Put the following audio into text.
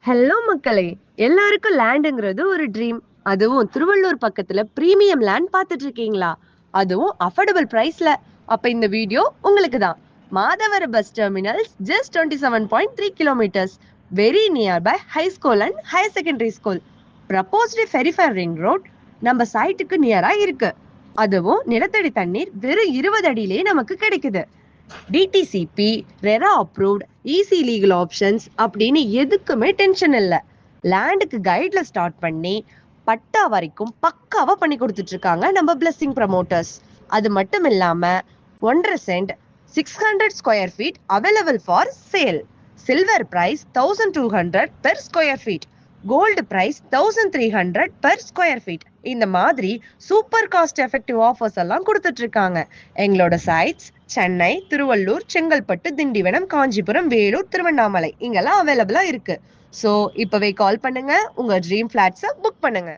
Hello மக்களே! எல்லாருக்கும் லேண்டுங்கிறது ஒரு ட்ரீம். அதுவும் திருவள்ளூர் பக்கத்துல பிரீமியம் லேண்ட் பார்த்துட்டு இருக்கீங்களா? அதுவும் அஃபோர்டபுள் பிரைஸ்ல. அப்ப இந்த வீடியோ உங்களுக்கு தான். மாதவர bus terminals just 27.3 kilometres. Very near by high school and higher secondary school. Proposed peripheral ring road நம்ம சைட்டுக்கு நியரா இருக்கு. அதுவும் நிலத்தடி தண்ணீர் வெறும் 20 அடியிலே நமக்கு கிடைக்குது. DTCP, RERA approved, easy legal options அப்படின்னு எதுக்குமே டென்ஷன் இல்ல. லேண்டுக்கு கைட்ல ஸ்டார்ட் பண்ணி பட்டா வரைக்கும் பக்காவா பண்ணி கொடுத்துட்டு இருக்காங்க நம்ம பிளெஸிங் ப்ரமோட்டர்ஸ். அது மட்டும் இல்லாம 1.5 cent 600 square feet available for sale. Silver price 1200 per square feet. Gold price 1300 per square feet. இந்த மாதிரி சூப்பர் காஸ்ட் எஃபெக்டிவ் ஆஃபர்ஸ் எல்லாம் கொடுத்துட்டு இருக்காங்க. எங்களோட சைட்ஸ் சென்னை, திருவள்ளூர், செங்கல்பட்டு, திண்டிவனம், காஞ்சிபுரம், வேலூர், திருவண்ணாமலை இங்கெல்லாம் அவைலபிளா இருக்கு. ஸோ இப்பவே கால் பண்ணுங்க, உங்க ட்ரீம் ஃபிளாட்ஸை புக் பண்ணுங்க.